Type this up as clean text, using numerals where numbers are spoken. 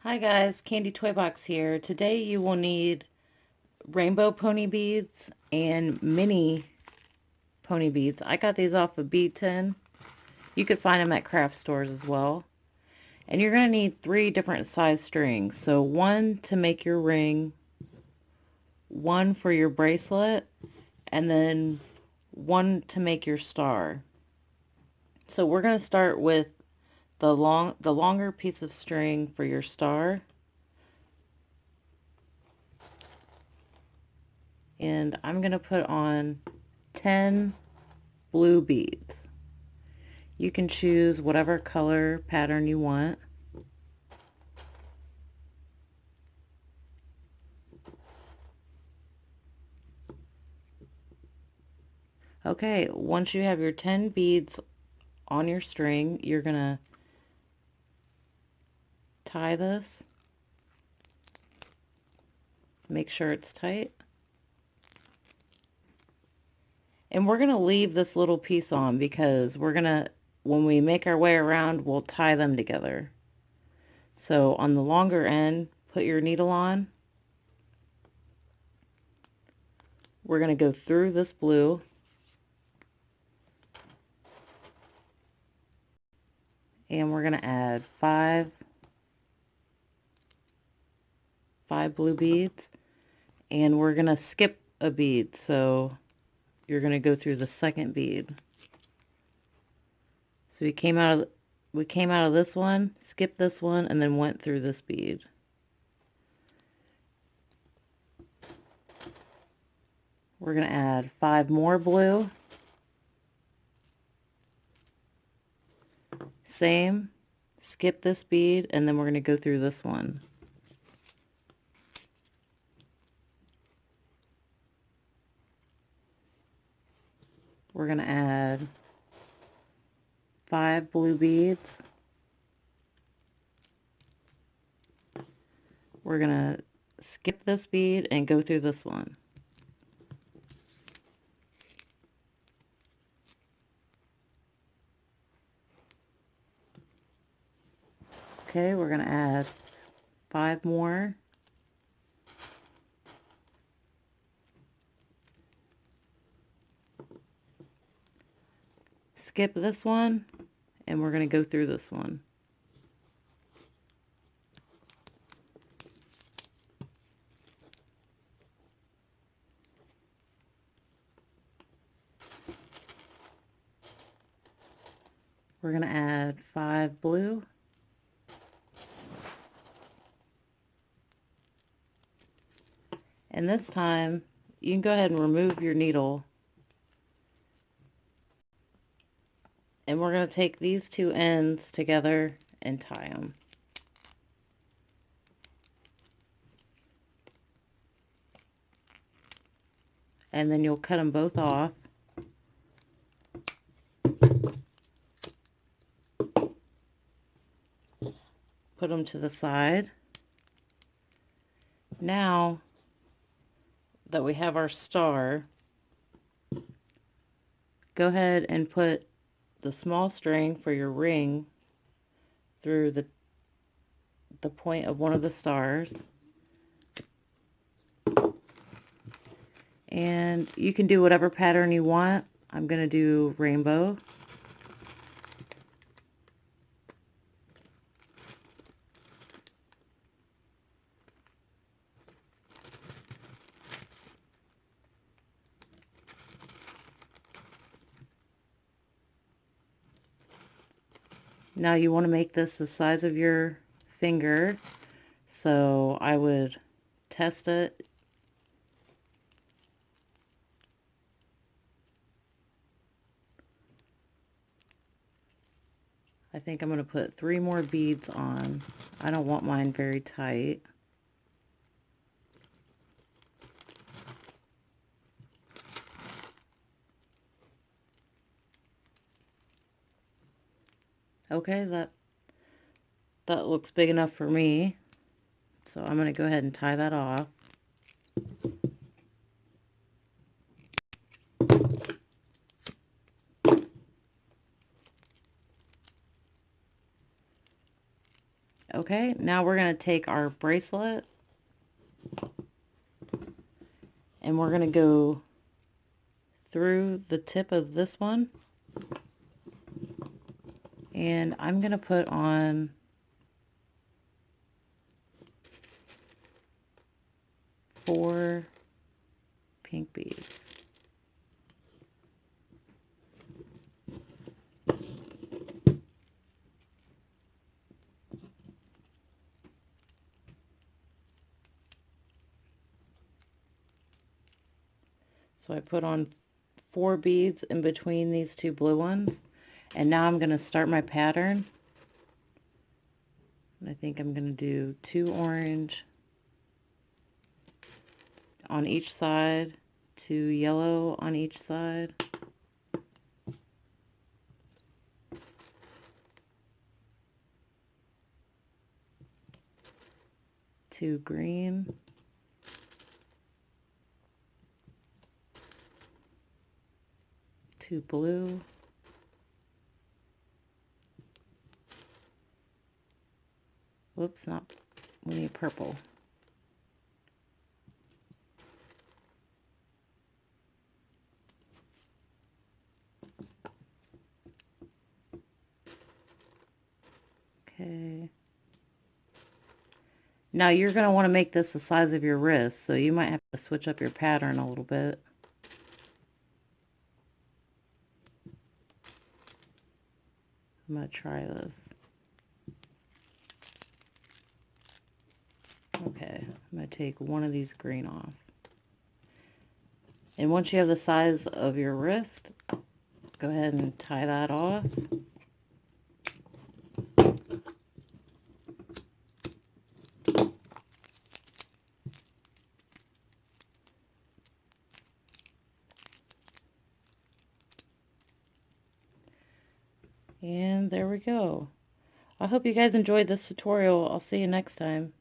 Hi guys, Candy Toy Box here. Today you will need rainbow pony beads and mini pony beads. I got these off of Bead Tin. You could find them at craft stores as well. And you're going to need 3 different size strings. So one to make your ring, one for your bracelet, and then one to make your star. So we're going to start with the longer piece of string for your star. And I'm going to put on 10 blue beads. You can choose whatever color pattern you want. Okay, once you have your 10 beads on your string, you're going to tie this. Make sure it's tight. And we're going to leave this little piece on because we're going to, when we make our way around, we'll tie them together. So on the longer end, put your needle on. We're going to go through this blue. And we're going to add five blue beads. And we're going to skip a bead. So you're going to go through the second bead. So we came out of this one, skipped this one, and then went through this bead. We're going to add 5 more blue. Same, skip this bead, and then we're going to go through this one. We're going to add 5 blue beads. We're going to skip this bead and go through this one. Okay, we're going to add 5 more. Skip this one, and we're going to go through this one. We're going to add 5 blue. And this time, you can go ahead and remove your needle. And we're going to take these 2 ends together and tie them. And then you'll cut them both off. Put them to the side. Now that we have our star, go ahead and put the small string for your ring through the point of one of the stars. And you can do whatever pattern you want. I'm going to do rainbow. Now you want to make this the size of your finger, so I would test it. I think I'm going to put 3 more beads on. I don't want mine very tight. Okay, that looks big enough for me. So I'm going to go ahead and tie that off. Okay, now we're going to take our bracelet and we're going to go through the tip of this one, and I'm going to put on 4 pink beads. So I put on 4 beads in between these 2 blue ones, and now I'm going to start my pattern. And I think I'm going to do 2 orange on each side, 2 yellow on each side, 2 green, 2 blue, whoops, not, we need purple, okay. Now you're going to want to make this the size of your wrist, so you might have to switch up your pattern a little bit. I'm going to try this. Okay, I'm going to take one of these green off. And once you have the size of your wrist, go ahead and tie that off. And there we go. I hope you guys enjoyed this tutorial. I'll see you next time.